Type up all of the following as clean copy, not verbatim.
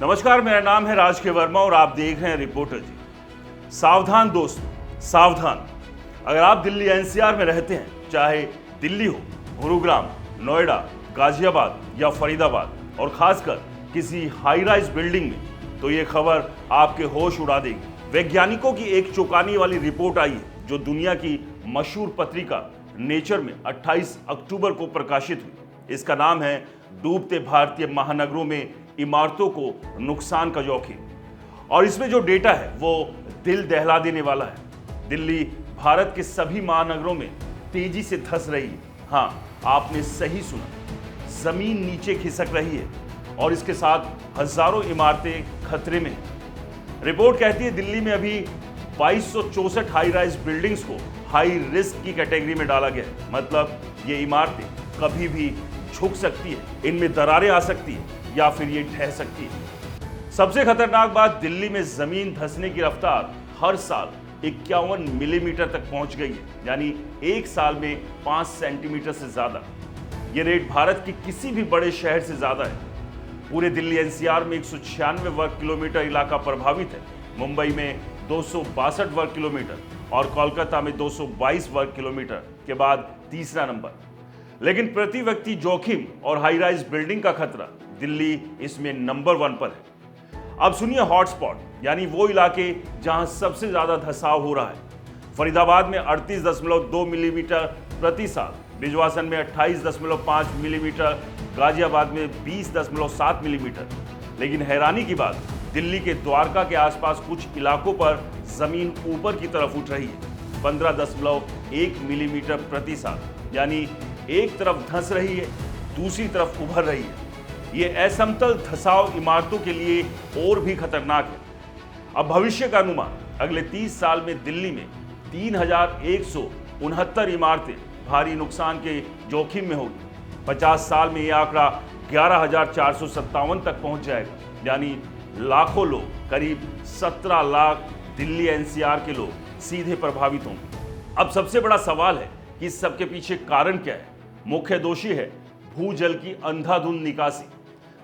नमस्कार, मेरा नाम है राज के वर्मा और आप देख रहे हैं रिपोर्टर जी। सावधान दोस्तों, सावधान। अगर आप दिल्ली एनसीआर में रहते हैं, चाहे दिल्ली हो, गुरुग्राम, नोएडा, गाजियाबाद या फरीदाबाद और खासकर किसी हाई राइज बिल्डिंग में, तो ये खबर आपके होश उड़ा देगी। वैज्ञानिकों की एक चौंकाने वाली रिपोर्ट आई है जो दुनिया की मशहूर पत्रिका नेचर में 28 अक्टूबर को प्रकाशित हुई। इसका नाम है डूबते भारतीय महानगरों में इमारतों को नुकसान का जोखिम। और इसमें जो डेटा है वो दिल दहला देने वाला है। दिल्ली भारत के सभी महानगरों में तेजी से धंस रही है। हाँ, आपने सही सुना, जमीन नीचे खिसक रही है और इसके साथ हजारों इमारतें खतरे में हैं। रिपोर्ट कहती है दिल्ली में अभी 2264 हाई राइज बिल्डिंग्स को हाई रिस्क की कैटेगरी में डाला गया है। मतलब ये इमारतें कभी भी झुक सकती है, इनमें दरारें आ सकती है या फिर ये ढह सकती है। सबसे खतरनाक बात, दिल्ली में जमीन धंसने की रफ्तार हर साल 51 मिलीमीटर तक पहुंच गई है, यानी एक साल में 5 सेंटीमीटर से ज्यादा। ये रेट भारत के किसी भी बड़े शहर से ज्यादा है। पूरे दिल्ली एनसीआर में 196 वर्ग किलोमीटर इलाका प्रभावित है। मुंबई में 262 वर्ग किलोमीटर और कोलकाता में 222 वर्ग किलोमीटर के बाद तीसरा नंबर। लेकिन प्रति व्यक्ति जोखिम और हाई राइज बिल्डिंग का खतरा, दिल्ली इसमें नंबर 1 पर है। अब सुनिए हॉटस्पॉट, यानी वो इलाके जहां सबसे ज्यादा धंसाव हो रहा है। फरीदाबाद में 38.2 मिलीमीटर प्रति साल, बिजवासन में 28.5 मिलीमीटर, गाजियाबाद में 20.7 मिलीमीटर। लेकिन हैरानी की बात, दिल्ली के द्वारका के आसपास कुछ इलाकों पर जमीन ऊपर की तरफ उठ रही है, 15.1 मिलीमीटर प्रति साल, यानी एक तरफ धंस रही है, दूसरी तरफ उभर रही है। ये असमतल धंसाव इमारतों के लिए और भी खतरनाक है। अब भविष्य का अनुमान, अगले 30 साल में दिल्ली में 3169 इमारतें भारी नुकसान के जोखिम में होगी। 50 साल में यह आंकड़ा 11,457 तक पहुंच जाएगा, यानी लाखों लोग, करीब 17 लाख दिल्ली एनसीआर के लोग सीधे प्रभावित होंगे। अब सबसे बड़ा सवाल है कि इस सबके पीछे कारण क्या है। मुख्य दोषी है भूजल की अंधाधुंध निकासी।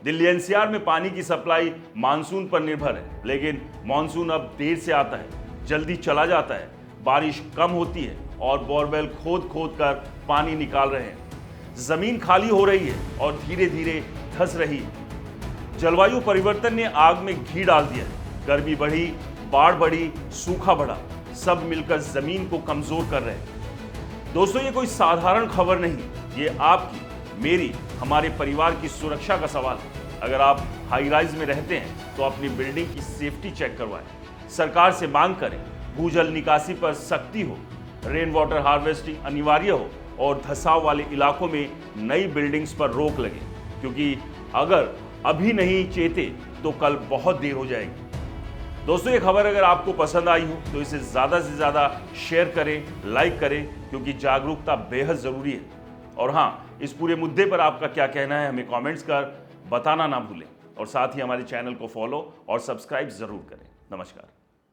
दिल्ली एनसीआर में पानी की सप्लाई मानसून पर निर्भर है, लेकिन मानसून अब देर से आता है, जल्दी चला जाता है, बारिश कम होती है और बोरवेल खोद खोद कर पानी निकाल रहे हैं। जमीन खाली हो रही है और धीरे धीरे धंस रही है। जलवायु परिवर्तन ने आग में घी डाल दिया है। गर्मी बढ़ी, बाढ़ बढ़ी, सूखा बढ़ा, सब मिलकर जमीन को कमजोर कर रहे हैं। दोस्तों, ये कोई साधारण खबर नहीं, ये आपकी, मेरी, हमारे परिवार की सुरक्षा का सवाल है। अगर आप हाई राइज में रहते हैं तो अपनी बिल्डिंग की सेफ्टी चेक करवाएं। सरकार से मांग करें, भूजल निकासी पर सख्ती हो, रेन वाटर हार्वेस्टिंग अनिवार्य हो और धंसाव वाले इलाकों में नई बिल्डिंग्स पर रोक लगे, क्योंकि अगर अभी नहीं चेते तो कल बहुत देर हो जाएगी। दोस्तों, ये खबर अगर आपको पसंद आई हो तो इसे ज़्यादा से ज़्यादा शेयर करें, लाइक करें, क्योंकि जागरूकता बेहद ज़रूरी है। और हाँ, इस पूरे मुद्दे पर आपका क्या कहना है हमें कमेंट्स कर बताना ना भूलें। और साथ ही हमारे चैनल को फॉलो और सब्सक्राइब ज़रूर करें। नमस्कार।